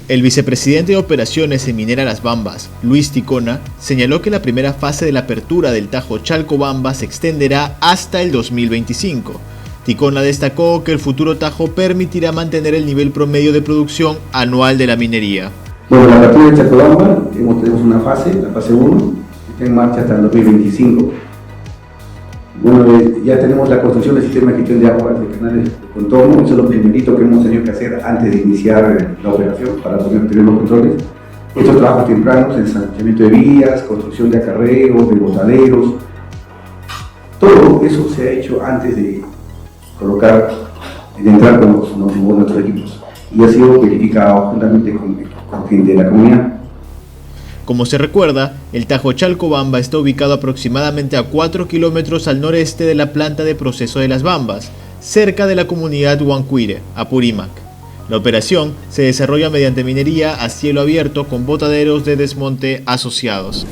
El vicepresidente de Operaciones en Minera Las Bambas, Luis Ticona, señaló que la primera fase de la apertura del Tajo Chalcobamba se extenderá hasta el 2025. Ticona destacó que el futuro Tajo permitirá mantener el nivel promedio de producción anual de la minería. Bueno, la apertura de Chalcobamba, tenemos una fase, la fase 1, que está en marcha hasta el 2025. Bueno, ya tenemos la construcción del sistema de gestión de agua de canales de contorno. Eso es lo primerito que hemos tenido que hacer antes de iniciar la operación para poder tener los controles. Estos trabajos tempranos, ensanchamiento de vías, construcción de acarreos, de botaderos, todo eso se ha hecho antes de colocar, de entrar con nuestros equipos. Y ha sido verificado juntamente con gente de la comunidad. Como se recuerda, el Tajo Chalcobamba está ubicado aproximadamente a 4 kilómetros al noreste de la planta de proceso de Las Bambas, cerca de la comunidad Huancuire, Apurímac. La operación se desarrolla mediante minería a cielo abierto con botaderos de desmonte asociados.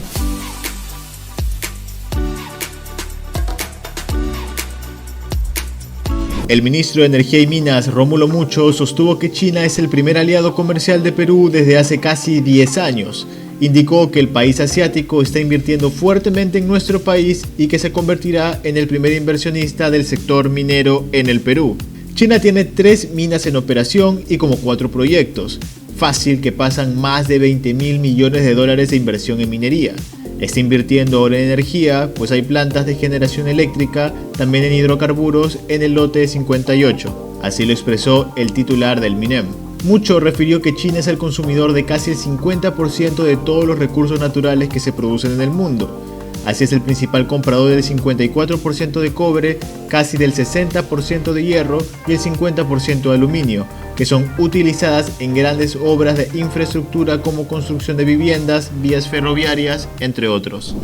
El ministro de Energía y Minas, Rómulo Mucho, sostuvo que China es el primer aliado comercial de Perú desde hace casi 10 años. Indicó que el país asiático está invirtiendo fuertemente en nuestro país y que se convertirá en el primer inversionista del sector minero en el Perú. China tiene 3 minas en operación y como 4 proyectos. Fácil que pasan más de 20.000 millones de dólares de inversión en minería. Está invirtiendo ahora en energía, pues hay plantas de generación eléctrica, también en hidrocarburos en el lote 58. Así lo expresó el titular del MINEM. Mucho refirió que China es el consumidor de casi el 50% de todos los recursos naturales que se producen en el mundo. Así es el principal comprador del 54% de cobre, casi del 60% de hierro y el 50% de aluminio, que son utilizadas en grandes obras de infraestructura como construcción de viviendas, vías ferroviarias, entre otros.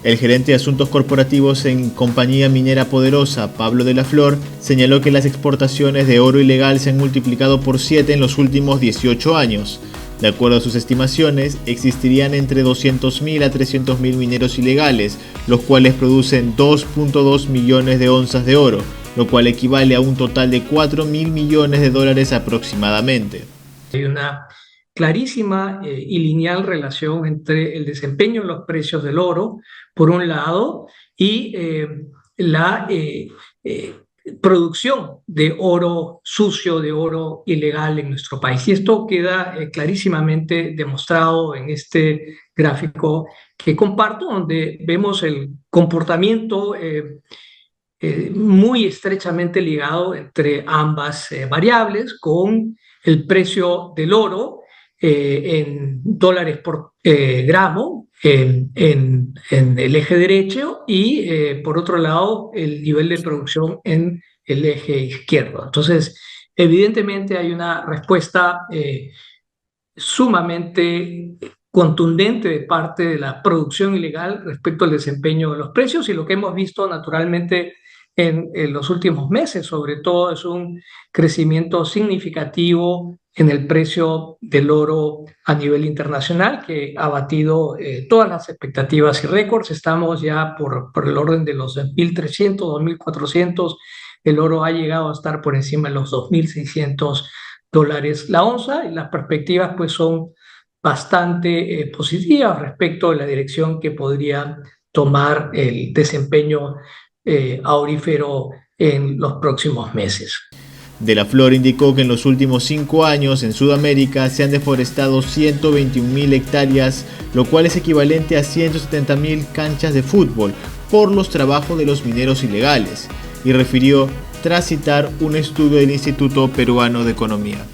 El gerente de Asuntos Corporativos en Compañía Minera Poderosa, Pablo de la Flor, señaló que las exportaciones de oro ilegal se han multiplicado por 7 en los últimos 18 años. De acuerdo a sus estimaciones, existirían entre 200.000 a 300.000 mineros ilegales, los cuales producen 2.2 millones de onzas de oro, lo cual equivale a un total de 4.000 millones de dólares aproximadamente. Hay una clarísima y lineal relación entre el desempeño en los precios del oro, por un lado, y la producción de oro sucio, de oro ilegal en nuestro país. Y esto queda clarísimamente demostrado en este gráfico que comparto, donde vemos el comportamiento muy estrechamente ligado entre ambas variables, con el precio del oro en dólares por gramo en el eje derecho y por otro lado el nivel de producción en el eje izquierdo. Entonces, evidentemente hay una respuesta sumamente contundente de parte de la producción ilegal respecto al desempeño de los precios, y lo que hemos visto naturalmente en los últimos meses, sobre todo, es un crecimiento significativo en el precio del oro a nivel internacional, que ha batido todas las expectativas y récords. Estamos ya por el orden de los 1.300, 2.400. El oro ha llegado a estar por encima de los $2.600 la onza, y las perspectivas pues son bastante positivas respecto a la dirección que podría tomar el desempeño aurífero en los próximos meses. De la Flor indicó que en los últimos 5 años en Sudamérica se han deforestado 121.000 hectáreas, lo cual es equivalente a 170.000 canchas de fútbol por los trabajos de los mineros ilegales, y refirió tras citar un estudio del Instituto Peruano de Economía.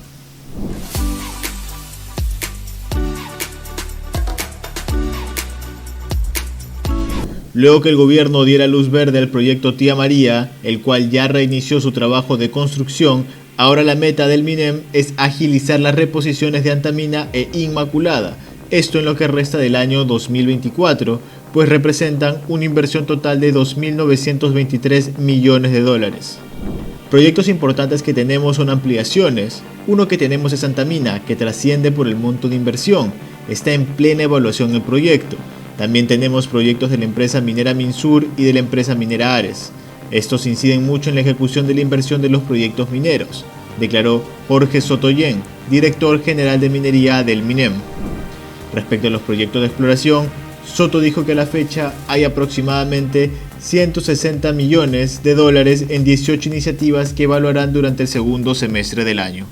Luego que el gobierno diera luz verde al proyecto Tía María, el cual ya reinició su trabajo de construcción, Ahora la meta del MINEM es agilizar las reposiciones de Antamina e Inmaculada, esto en lo que resta del año 2024, pues representan una inversión total de 2.923 millones de dólares. Proyectos importantes que tenemos son ampliaciones. Uno que tenemos es Antamina, que trasciende por el monto de inversión. Está en plena evaluación el proyecto. También tenemos proyectos de la empresa minera Minsur y de la empresa minera Ares. Estos inciden mucho en la ejecución de la inversión de los proyectos mineros, declaró Jorge Sotoyen, director general de minería del MINEM. Respecto a los proyectos de exploración, Soto dijo que a la fecha hay aproximadamente 160 millones de dólares en 18 iniciativas que evaluarán durante el segundo semestre del año.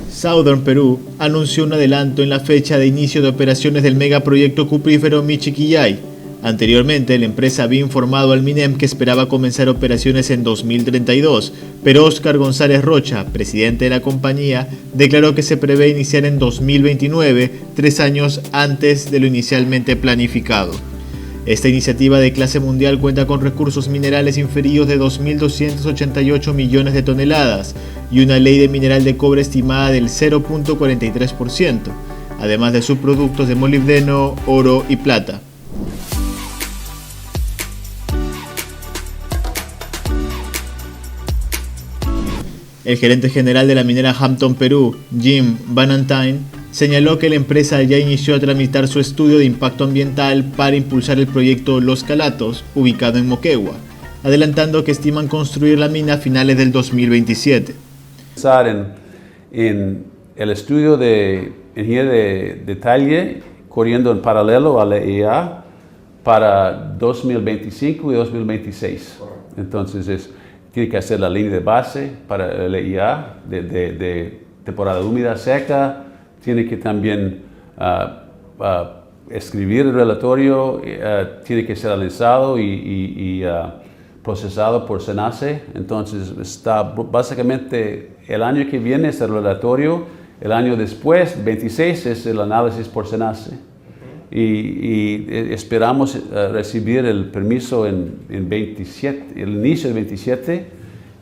Southern Perú anunció un adelanto en la fecha de inicio de operaciones del megaproyecto cuprífero Michiquillay. Anteriormente, la empresa había informado al MINEM que esperaba comenzar operaciones en 2032, pero Óscar González Rocha, presidente de la compañía, declaró que se prevé iniciar en 2029, 3 años antes de lo inicialmente planificado. Esta iniciativa de clase mundial cuenta con recursos minerales inferidos de 2.288 millones de toneladas y una ley de mineral de cobre estimada del 0.43%, además de subproductos de molibdeno, oro y plata. El gerente general de la minera Hampton Perú, Jim Bannatyne, señaló que la empresa ya inició a tramitar su estudio de impacto ambiental para impulsar el proyecto Los Calatos, ubicado en Moquegua, adelantando que estiman construir la mina a finales del 2027. En el estudio de ingeniería de detalle corriendo en paralelo a la EIA para 2025 y 2026. Entonces tiene que hacer la línea de base para la EIA de temporada húmeda seca. Tiene que también escribir el relatorio, tiene que ser analizado y procesado por SENACE. Entonces está básicamente el año que viene es el relatorio, el año después, 26, es el análisis por SENACE. Y esperamos recibir el permiso en 27, el inicio del 27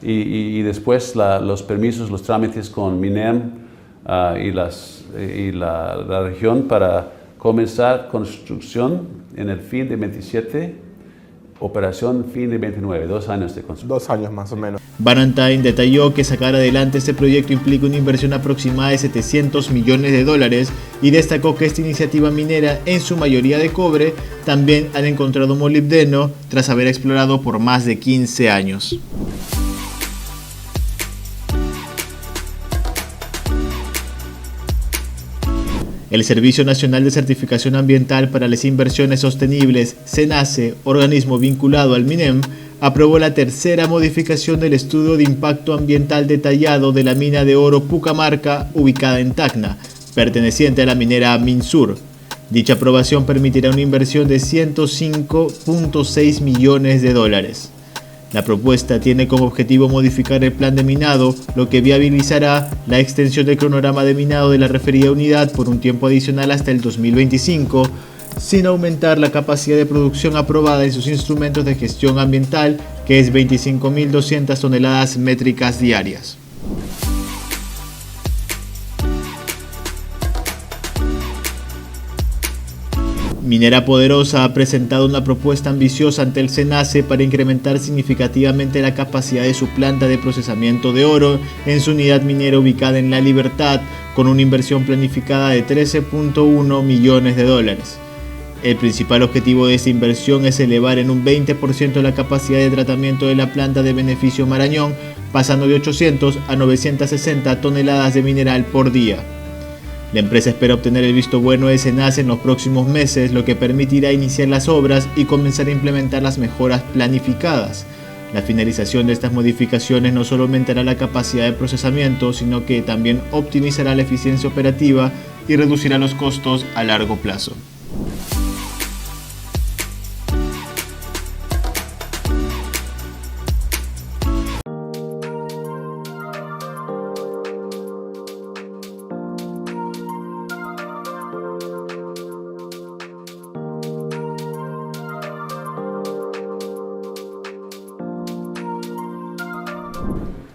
y después los permisos, los trámites con MINEM y la región para comenzar construcción en el fin de 27, operación fin de 29, 2 años de construcción. 2 años más o menos. Bannatyne detalló que sacar adelante este proyecto implica una inversión aproximada de 700 millones de dólares y destacó que esta iniciativa minera, en su mayoría de cobre, también han encontrado molibdeno tras haber explorado por más de 15 años. El Servicio Nacional de Certificación Ambiental para las Inversiones Sostenibles, SENACE, organismo vinculado al MINEM, aprobó la tercera modificación del estudio de impacto ambiental detallado de la mina de oro Pucamarca, ubicada en Tacna, perteneciente a la minera Minsur. Dicha aprobación permitirá una inversión de 105.6 millones de dólares. La propuesta tiene como objetivo modificar el plan de minado, lo que viabilizará la extensión del cronograma de minado de la referida unidad por un tiempo adicional hasta el 2025, sin aumentar la capacidad de producción aprobada en sus instrumentos de gestión ambiental, que es 25.200 toneladas métricas diarias. Minera Poderosa ha presentado una propuesta ambiciosa ante el SENACE para incrementar significativamente la capacidad de su planta de procesamiento de oro en su unidad minera ubicada en La Libertad, con una inversión planificada de 13.1 millones de dólares. El principal objetivo de esta inversión es elevar en un 20% la capacidad de tratamiento de la planta de Beneficio Marañón, pasando de 800 a 960 toneladas de mineral por día. La empresa espera obtener el visto bueno de SENACE en los próximos meses, lo que permitirá iniciar las obras y comenzar a implementar las mejoras planificadas. La finalización de estas modificaciones no solo aumentará la capacidad de procesamiento, sino que también optimizará la eficiencia operativa y reducirá los costos a largo plazo.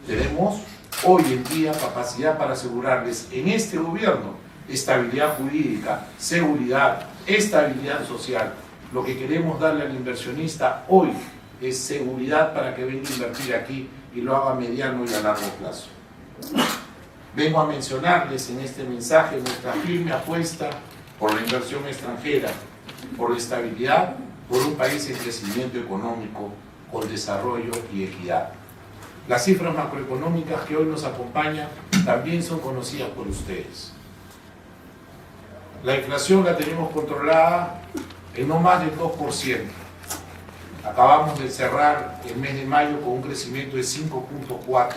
Tenemos hoy en día capacidad para asegurarles en este gobierno estabilidad jurídica, seguridad, estabilidad social. Lo que queremos darle al inversionista hoy es seguridad para que venga a invertir aquí y lo haga a mediano y a largo plazo. Vengo a mencionarles en este mensaje nuestra firme apuesta por la inversión extranjera, por la estabilidad, por un país en crecimiento económico, con desarrollo y equidad. Las cifras macroeconómicas que hoy nos acompañan también son conocidas por ustedes. La inflación la tenemos controlada en no más del 2%. Acabamos de cerrar el mes de mayo con un crecimiento de 5.4%.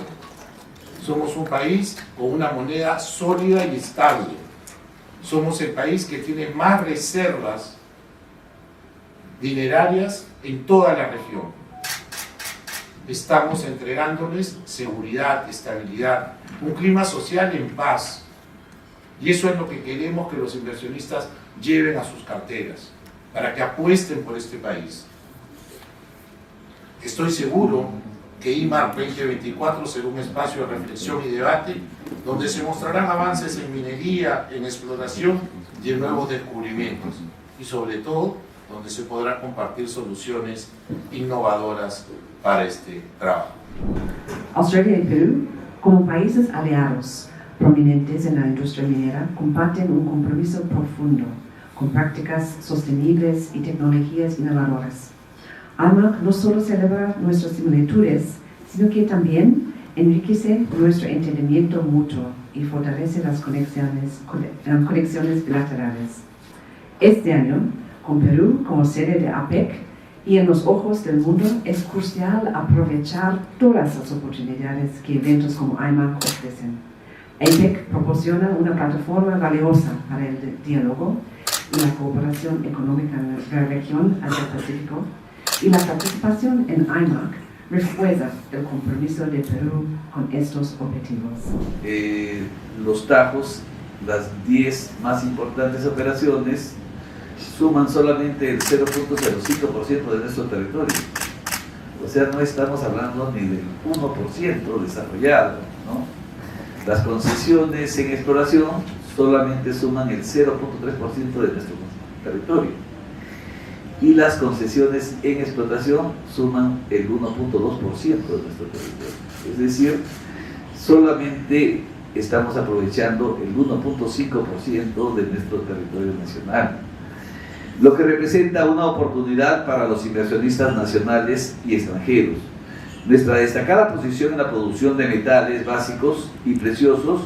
Somos un país con una moneda sólida y estable. Somos el país que tiene más reservas dinerarias en toda la región. Estamos entregándoles seguridad, estabilidad, un clima social en paz. Y eso es lo que queremos que los inversionistas lleven a sus carteras, para que apuesten por este país. Estoy seguro que IMAR 2024 será un espacio de reflexión y debate donde se mostrarán avances en minería, en exploración y en nuevos descubrimientos, y sobre todo donde se podrán compartir soluciones innovadoras para este trabajo. Australia y Perú, como países aliados prominentes en la industria minera, comparten un compromiso profundo con prácticas sostenibles y tecnologías innovadoras. AIMAC no solo celebra nuestras similitudes, sino que también enriquece nuestro entendimiento mutuo y fortalece las conexiones bilaterales. Este año, con Perú como sede de APEC y en los ojos del mundo, es crucial aprovechar todas las oportunidades que eventos como AIMAC ofrecen. APEC proporciona una plataforma valiosa para el diálogo y la cooperación económica en la región Asia-Pacífico, y la participación en AIMAC refuerza el compromiso de Perú con estos objetivos. Los tajos, las 10 más importantes operaciones, suman solamente el 0.05% de nuestro territorio. O sea, no estamos hablando ni del 1% desarrollado, ¿no? Las concesiones en exploración solamente suman el 0.3% de nuestro territorio. Y las concesiones en explotación suman el 1.2% de nuestro territorio. Es decir, solamente estamos aprovechando el 1.5% de nuestro territorio nacional, lo que representa una oportunidad para los inversionistas nacionales y extranjeros. Nuestra destacada posición en la producción de metales básicos y preciosos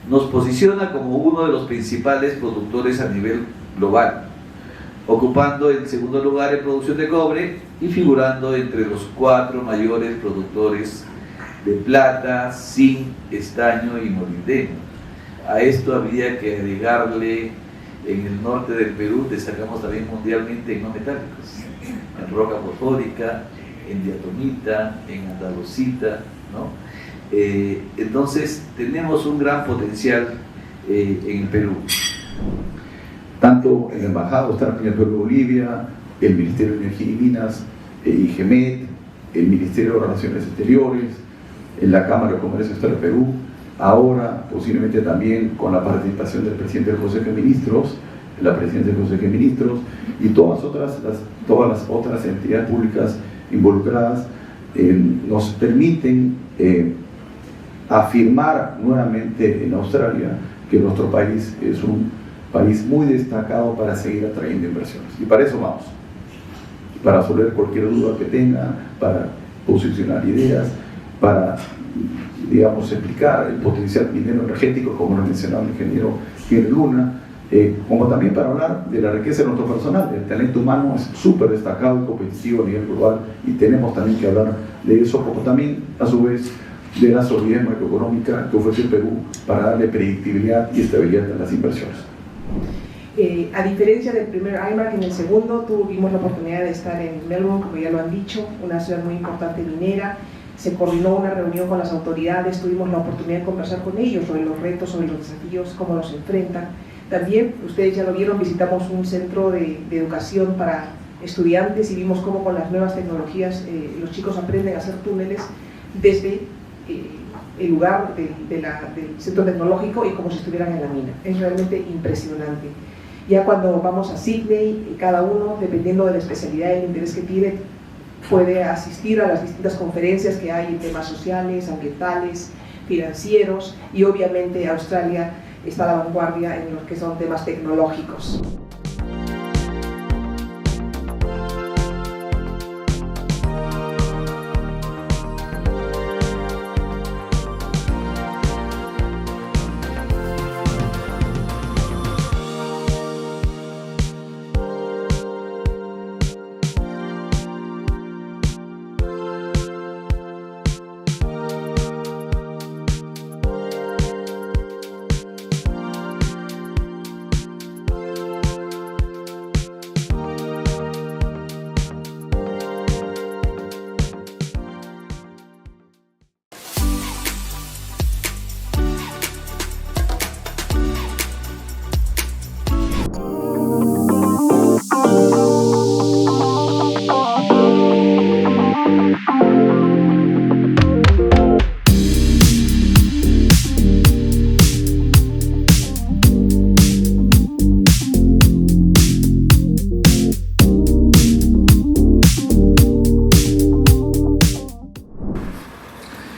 nos posiciona como uno de los principales productores a nivel global, ocupando el segundo lugar en producción de cobre y figurando entre los 4 mayores productores de plata, zinc, estaño y molibdeno. A esto habría que agregarle, en el norte del Perú destacamos también mundialmente en no metálicos, en roca fosfórica, en diatomita, en andalusita, ¿no? Entonces tenemos un gran potencial en el Perú. Tanto en la Embajada está en el Perú, Bolivia, el Ministerio de Energía y Minas, IGEMET, el Ministerio de Relaciones Exteriores, en la Cámara de Comercio está el Perú, ahora posiblemente también con la participación del presidente del Consejo de Ministros, la presidencia del Consejo de Ministros y todas las otras entidades públicas involucradas nos permiten afirmar nuevamente en Australia que nuestro país es un país muy destacado para seguir atrayendo inversiones. Y para eso vamos, para resolver cualquier duda que tenga, para posicionar ideas, para, digamos, explicar el potencial minero energético, como lo mencionaba el ingeniero Henry Luna, como también para hablar de la riqueza de nuestro personal. El talento humano es súper destacado y competitivo a nivel global y tenemos también que hablar de eso, como también, a su vez, de la solidez macroeconómica que ofrece el Perú para darle predictibilidad y estabilidad a las inversiones. A diferencia del primer AIMAC, en el segundo tuvimos la oportunidad de estar en Melbourne, como ya lo han dicho, una ciudad muy importante minera. Se coordinó una reunión con las autoridades, tuvimos la oportunidad de conversar con ellos sobre los retos, sobre los desafíos, cómo los enfrentan. También, ustedes ya lo vieron, visitamos un centro de educación para estudiantes y vimos cómo con las nuevas tecnologías los chicos aprenden a hacer túneles desde el lugar del centro tecnológico y como si estuvieran en la mina. Es realmente impresionante. Ya cuando vamos a Sydney, cada uno, dependiendo de la especialidad y el interés que tiene, puede asistir a las distintas conferencias que hay en temas sociales, ambientales, financieros, y obviamente Australia está a la vanguardia en los que son temas tecnológicos.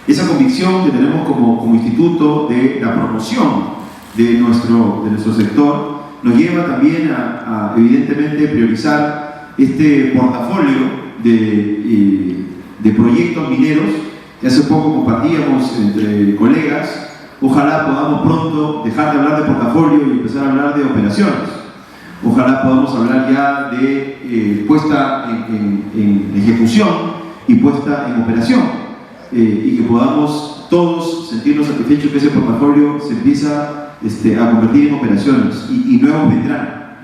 Esa convicción que tenemos como instituto de la promoción de nuestro sector nos lleva también a evidentemente priorizar este portafolio de proyectos mineros que hace poco compartíamos entre colegas. Ojalá podamos pronto dejar de hablar de portafolio y empezar a hablar de operaciones. Ojalá podamos hablar ya de puesta en ejecución y puesta en operación. Y que podamos todos sentirnos satisfechos que ese portafolio se empieza a convertir en operaciones y nuevos vendrán.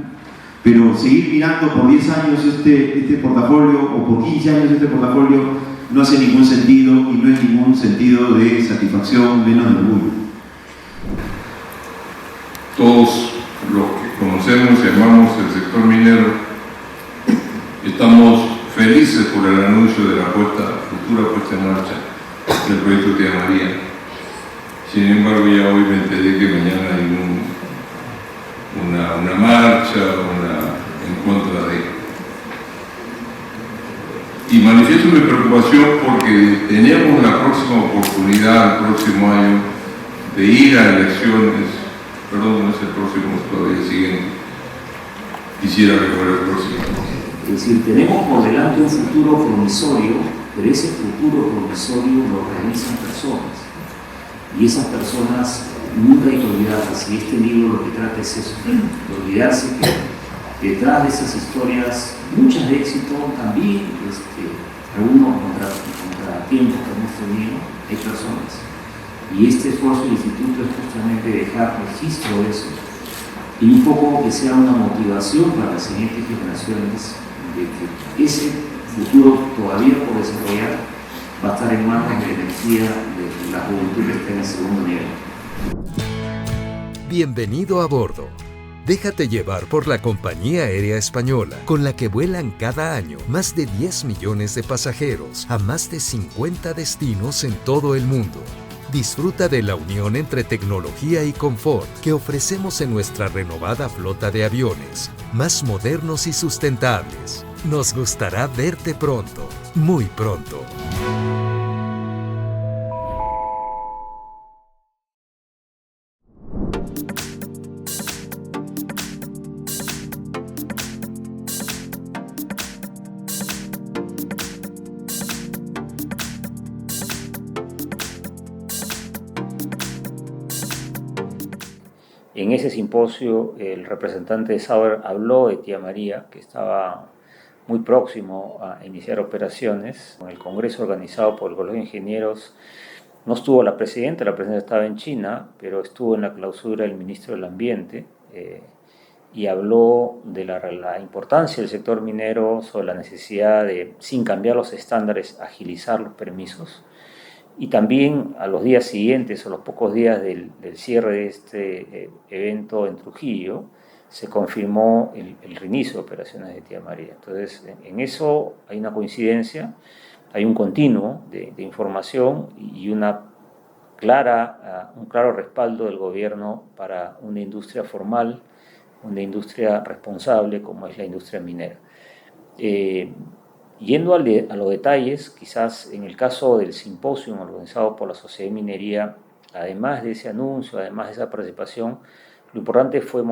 Pero seguir mirando por 10 años este portafolio o por 15 años este portafolio no hace ningún sentido y no es ningún sentido de satisfacción, menos de orgullo. Todos los que conocemos y amamos el sector minero estamos felices por el anuncio de la futura puesta en marcha del proyecto Tía María. Sin embargo, ya hoy me enteré que mañana hay una marcha en contra de. Y manifiesto mi preocupación porque tenemos la próxima oportunidad, el próximo año, de ir a elecciones. Perdón, no es el próximo, todavía el siguiente. Quisiera recordar el próximo. Es decir, tenemos por delante un futuro promisorio, pero ese futuro promisorio lo realizan personas. Y esas personas nunca hay que olvidarlas, y este libro lo que trata es eso, de olvidarse que detrás de esas historias, muchas de éxito también, algunos contratiempos que hemos tenido, hay personas. Y este esfuerzo del instituto es justamente dejar registro de eso, y un poco que sea una motivación para las siguientes generaciones de que ese futuro todavía por desarrollar va a estar en manos de la energía de la juventud que está en el segundo nivel. Bienvenido a bordo. Déjate llevar por la compañía aérea española, con la que vuelan cada año más de 10 millones de pasajeros a más de 50 destinos en todo el mundo. Disfruta de la unión entre tecnología y confort que ofrecemos en nuestra renovada flota de aviones, más modernos y sustentables. Nos gustará verte pronto, muy pronto. En ese simposio, el representante de Sauer habló de Tía María, que estaba muy próximo a iniciar operaciones. En el congreso organizado por el Colegio de Ingenieros no estuvo la presidenta estaba en China, pero estuvo en la clausura el ministro del Ambiente y habló de la importancia del sector minero, sobre la necesidad de, sin cambiar los estándares, agilizar los permisos. Y también a los días siguientes, o los pocos días del cierre de este evento en Trujillo, se confirmó el reinicio de operaciones de Tía María. Entonces, en eso hay una coincidencia, hay un continuo de información y una un claro respaldo del gobierno para una industria formal, una industria responsable como es la industria minera. Yendo a los detalles, quizás en el caso del simposio organizado por la Sociedad de Minería, además de ese anuncio, además de esa participación, lo importante fue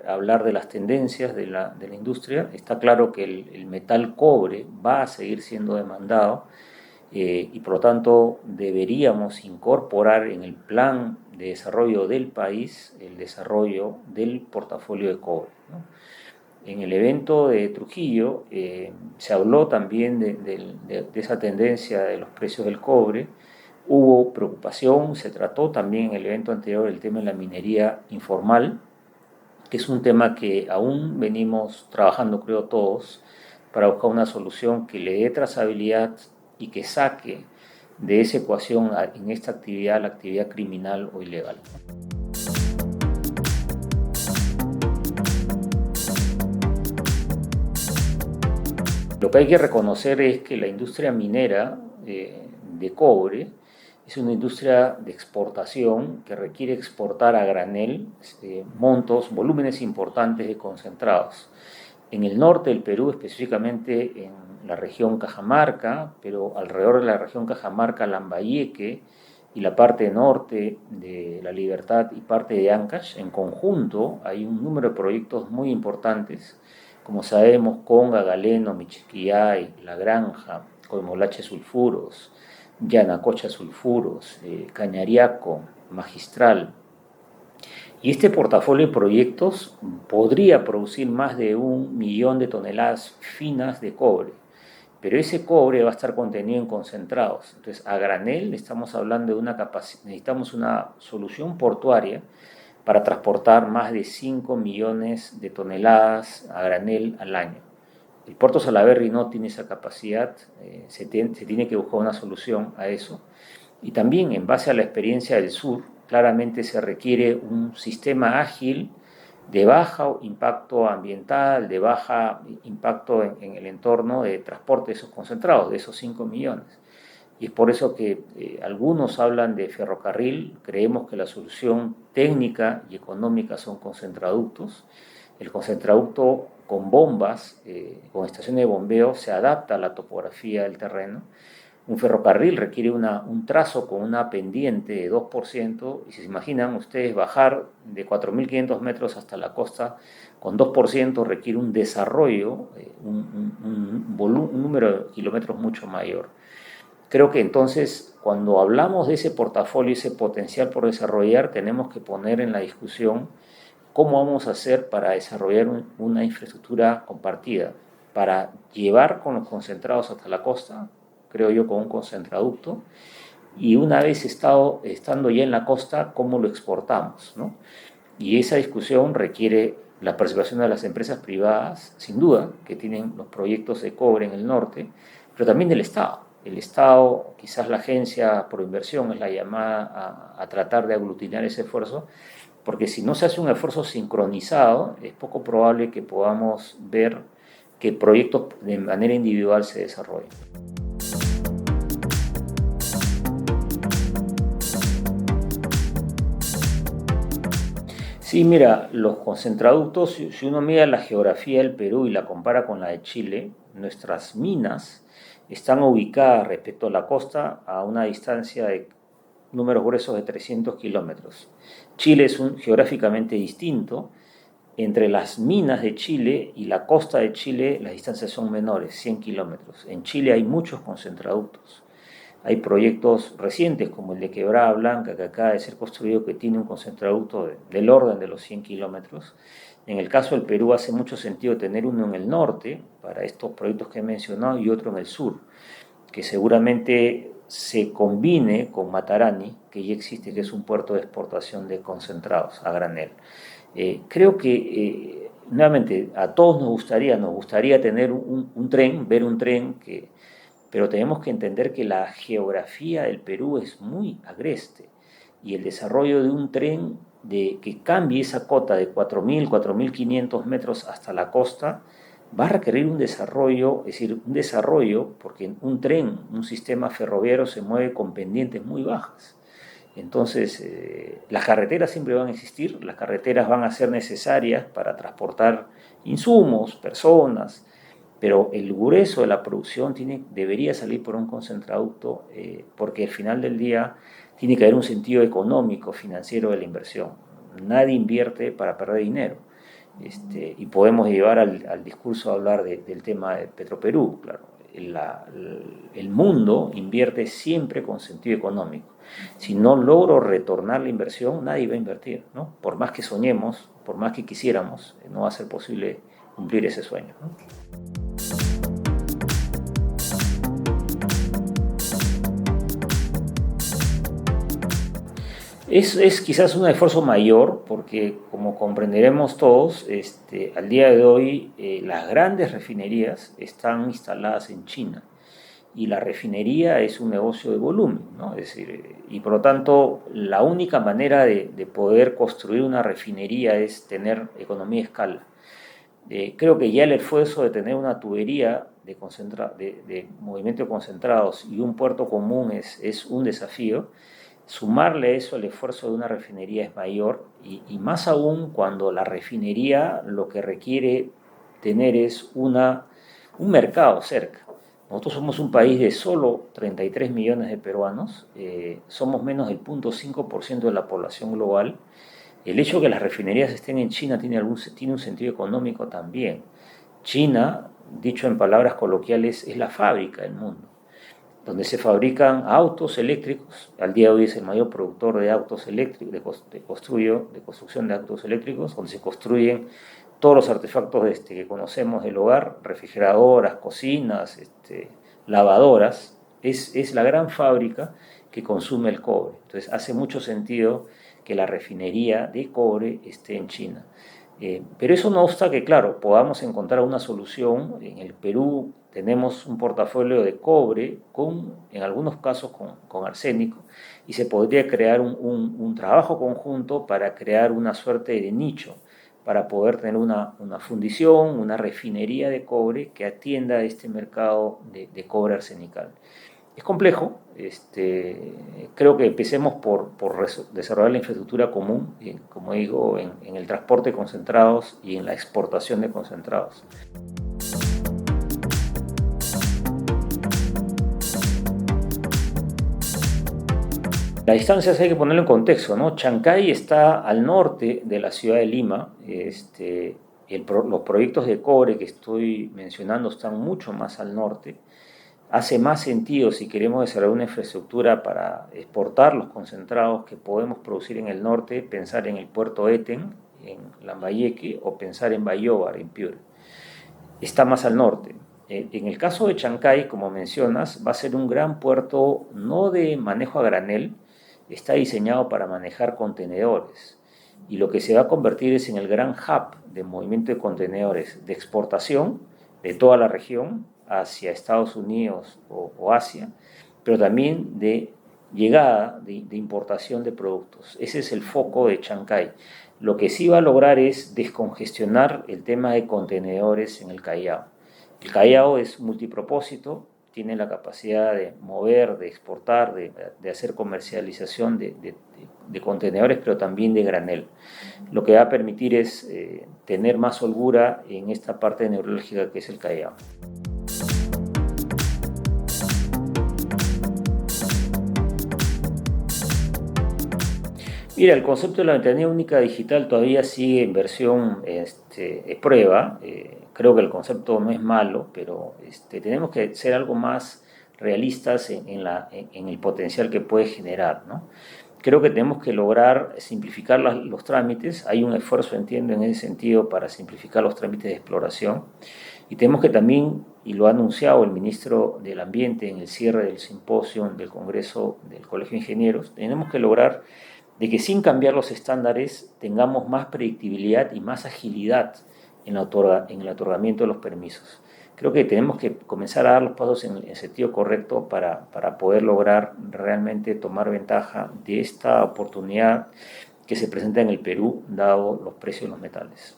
hablar de las tendencias de la industria. Está claro que el metal cobre va a seguir siendo demandado y por lo tanto deberíamos incorporar en el plan de desarrollo del país el desarrollo del portafolio de cobre, ¿no? En el evento de Trujillo se habló también de esa tendencia de los precios del cobre. Hubo preocupación, se trató también en el evento anterior el tema de la minería informal, que es un tema que aún venimos trabajando, creo todos, para buscar una solución que le dé trazabilidad y que saque de esa ecuación en esta actividad la actividad criminal o ilegal. Lo que hay que reconocer es que la industria minera de cobre es una industria de exportación que requiere exportar a granel volúmenes importantes de concentrados. En el norte del Perú, específicamente en la región Cajamarca, pero alrededor de la región Cajamarca, Lambayeque y la parte norte de La Libertad y parte de Ancash, en conjunto hay un número de proyectos muy importantes, como sabemos, Conga, Galeno, Michiquillay, La Granja, Coimolache Sulfuros, Yanacocha Sulfuros, Cañariaco, Magistral. Y este portafolio de proyectos podría producir más de 1 millón de toneladas finas de cobre, pero ese cobre va a estar contenido en concentrados. Entonces, a granel estamos hablando de necesitamos una solución portuaria para transportar más de 5 millones de toneladas a granel al año. El puerto Salaberry no tiene esa capacidad, se tiene que buscar una solución a eso. Y también, en base a la experiencia del sur, claramente se requiere un sistema ágil de bajo impacto ambiental, de bajo impacto en el entorno de transporte de esos concentrados, de esos 5 millones. Y es por eso que algunos hablan de ferrocarril. Creemos que la solución técnica y económica son concentraductos. El concentraducto con bombas, con estaciones de bombeo, se adapta a la topografía del terreno. Un ferrocarril requiere un trazo con una pendiente de 2%, y si se imaginan ustedes bajar de 4.500 metros hasta la costa con 2% requiere un desarrollo, un número de kilómetros mucho mayor. Creo que entonces, cuando hablamos de ese portafolio, ese potencial por desarrollar, tenemos que poner en la discusión cómo vamos a hacer para desarrollar una infraestructura compartida, para llevar con los concentrados hasta la costa, creo yo, con un concentraducto, y una vez estando ya en la costa, cómo lo exportamos, ¿no? Y esa discusión requiere la participación de las empresas privadas, sin duda, que tienen los proyectos de cobre en el norte, pero también del Estado. El Estado, quizás la Agencia Proinversión es la llamada a tratar de aglutinar ese esfuerzo, porque si no se hace un esfuerzo sincronizado, es poco probable que podamos ver que proyectos de manera individual se desarrollen. Sí, mira, los concentraductos, si uno mira la geografía del Perú y la compara con la de Chile, nuestras minas están ubicadas respecto a la costa a una distancia de números gruesos de 300 kilómetros. Chile es geográficamente distinto. Entre las minas de Chile y la costa de Chile las distancias son menores, 100 kilómetros. En Chile hay muchos concentraductos. Hay proyectos recientes como el de Quebrada Blanca, que acaba de ser construido, que tiene un concentraducto del orden de los 100 kilómetros. En el caso del Perú hace mucho sentido tener uno en el norte, para estos proyectos que he mencionado, y otro en el sur, que seguramente se combine con Matarani, que ya existe, que es un puerto de exportación de concentrados a granel. Creo que, nuevamente, a todos nos gustaría tener un tren, ver un tren pero tenemos que entender que la geografía del Perú es muy agreste y el desarrollo de un tren que cambie esa cota de 4.000, 4.500 metros hasta la costa va a requerir un desarrollo, porque un tren, un sistema ferroviario se mueve con pendientes muy bajas. Entonces, las carreteras siempre van a existir, las carreteras van a ser necesarias para transportar insumos, personas, pero el grueso de la producción debería salir por un concentraducto, porque al final del día tiene que haber un sentido económico, financiero de la inversión. Nadie invierte para perder dinero. Y podemos llevar al discurso a hablar del tema de Petroperú. Claro, el mundo invierte siempre con sentido económico. Si no logro retornar la inversión, nadie va a invertir, ¿no? Por más que soñemos, por más que quisiéramos, no va a ser posible cumplir ese sueño, ¿no? Es quizás un esfuerzo mayor porque, como comprenderemos todos, al día de hoy las grandes refinerías están instaladas en China y la refinería es un negocio de volumen, ¿no? Es decir, y por lo tanto la única manera de poder construir una refinería es tener economía de escala. Creo que ya el esfuerzo de tener una tubería de movimiento de concentrados y un puerto común es un desafío. Sumarle eso al esfuerzo de una refinería es mayor y más aún cuando la refinería lo que requiere tener es un mercado cerca. Nosotros somos un país de solo 33 millones de peruanos, somos menos del 0.5% de la población global. El hecho de que las refinerías estén en China tiene un sentido económico también. China, dicho en palabras coloquiales, es la fábrica del mundo, donde se fabrican autos eléctricos. Al día de hoy es el mayor productor de autos eléctricos, de construcción de autos eléctricos, donde se construyen todos los artefactos que conocemos del hogar, refrigeradoras, cocinas, lavadoras. Es la gran fábrica que consume el cobre. Entonces hace mucho sentido que la refinería de cobre esté en China. Pero eso no obsta que, claro, podamos encontrar una solución. En el Perú tenemos un portafolio de cobre, en algunos casos con arsénico, y se podría crear un trabajo conjunto para crear una suerte de nicho, para poder tener una fundición, una refinería de cobre que atienda este mercado de cobre arsenical. Es complejo, creo que empecemos por desarrollar la infraestructura común, como digo, en el transporte de concentrados y en la exportación de concentrados. Las distancias hay que ponerlo en contexto, ¿no? Chancay está al norte de la ciudad de Lima. Los proyectos de cobre que estoy mencionando están mucho más al norte. Hace más sentido, si queremos desarrollar una infraestructura para exportar los concentrados que podemos producir en el norte, pensar en el puerto Eten, en Lambayeque, o pensar en Bayóvar, en Piura. Está más al norte. En el caso de Chancay, como mencionas, va a ser un gran puerto no de manejo a granel, está diseñado para manejar contenedores. Y lo que se va a convertir es en el gran hub de movimiento de contenedores de exportación de toda la región hacia Estados Unidos o Asia, pero también de llegada, de importación de productos. Ese es el foco de Chancay. Lo que sí va a lograr es descongestionar el tema de contenedores en el Callao. El Callao es multipropósito, tiene la capacidad de mover, de exportar, de hacer comercialización de contenedores, pero también de granel. Lo que va a permitir es tener más holgura en esta parte neurálgica que es el Callao. Mira, el concepto de la ventanilla única digital todavía sigue en versión prueba. Creo que el concepto no es malo, pero tenemos que ser algo más realistas en el potencial que puede generar, ¿no? Creo que tenemos que lograr simplificar los trámites. Hay un esfuerzo, entiendo, en ese sentido para simplificar los trámites de exploración. Y tenemos que también, y lo ha anunciado el ministro del Ambiente en el cierre del simposio del Congreso del Colegio de Ingenieros, tenemos que lograr de que sin cambiar los estándares tengamos más predictibilidad y más agilidad en el otorgamiento de los permisos. Creo que tenemos que comenzar a dar los pasos en el sentido correcto para poder lograr realmente tomar ventaja de esta oportunidad que se presenta en el Perú, dado los precios de los metales.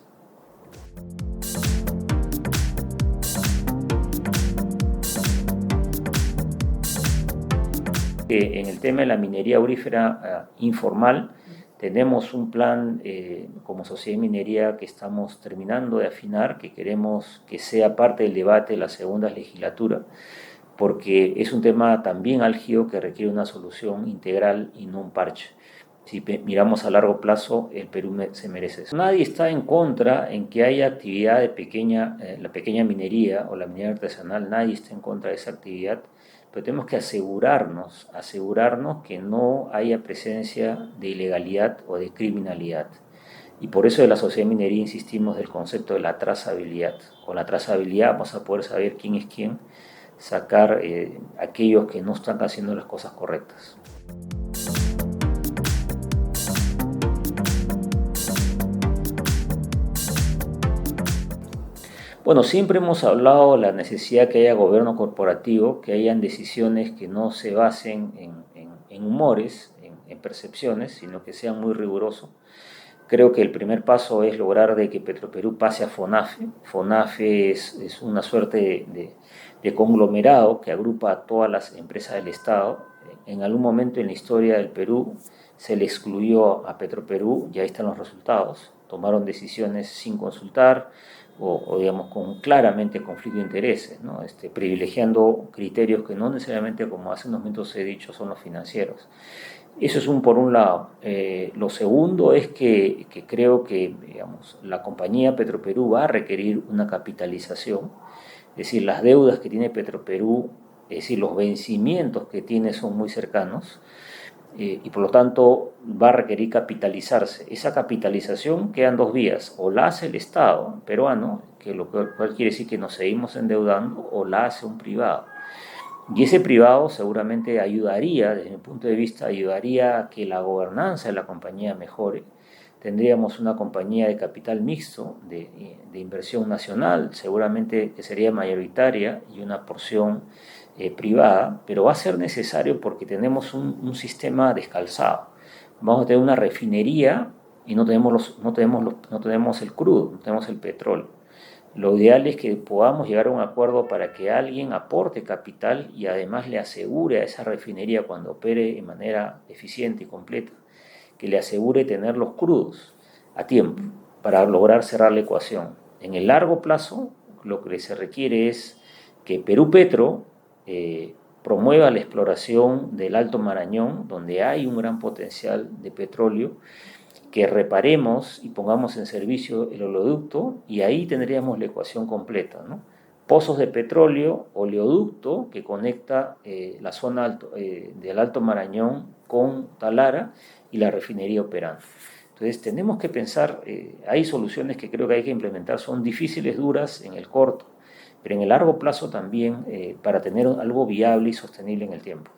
En el tema de la minería aurífera informal, tenemos un plan como Sociedad de Minería que estamos terminando de afinar, que queremos que sea parte del debate de la segunda legislatura, porque es un tema también álgido que requiere una solución integral y no un parche. Si miramos a largo plazo, el Perú se merece eso. Nadie está en contra en que haya actividad de la pequeña minería o la minería artesanal, nadie está en contra de esa actividad, pero tenemos que asegurarnos que no haya presencia de ilegalidad o de criminalidad. Y por eso de la Sociedad de Minería insistimos del concepto de la trazabilidad. Con la trazabilidad vamos a poder saber quién es quién, sacar aquellos que no están haciendo las cosas correctas. Bueno, siempre hemos hablado de la necesidad que haya gobierno corporativo, que hayan decisiones que no se basen en humores, en percepciones, sino que sean muy rigurosos. Creo que el primer paso es lograr de que Petroperú pase a FONAFE. FONAFE es una suerte de conglomerado que agrupa a todas las empresas del Estado. En algún momento en la historia del Perú se le excluyó a Petroperú y ahí están los resultados. Tomaron decisiones sin consultar o digamos, con claramente conflicto de intereses, ¿no? Privilegiando criterios que no necesariamente, como hace unos minutos he dicho, son los financieros. Eso es por un lado. Lo segundo es que creo que digamos, la compañía Petroperú va a requerir una capitalización, es decir, las deudas que tiene Petroperú, es decir, los vencimientos que tiene son muy cercanos, y por lo tanto va a requerir capitalizarse. Esa capitalización quedan dos vías: o la hace el Estado peruano, que lo cual quiere decir que nos seguimos endeudando, o la hace un privado. Y ese privado seguramente ayudaría, desde mi punto de vista, ayudaría a que la gobernanza de la compañía mejore. Tendríamos una compañía de capital mixto, de inversión nacional, seguramente que sería mayoritaria, y una porción privada, pero va a ser necesario porque tenemos un sistema descalzado. Vamos a tener una refinería y no tenemos el crudo, no tenemos el petróleo. Lo ideal es que podamos llegar a un acuerdo para que alguien aporte capital y además le asegure a esa refinería, cuando opere de manera eficiente y completa, que le asegure tener los crudos a tiempo para lograr cerrar la ecuación. En el largo plazo, lo que se requiere es que Perú Petro promueva la exploración del Alto Marañón, donde hay un gran potencial de petróleo, que reparemos y pongamos en servicio el oleoducto, y ahí tendríamos la ecuación completa, ¿no? Pozos de petróleo, oleoducto que conecta la zona del Alto Marañón con Talara y la refinería operando. Entonces tenemos que pensar, hay soluciones que creo que hay que implementar, son difíciles, duras en el corto, pero en el largo plazo también, para tener algo viable y sostenible en el tiempo.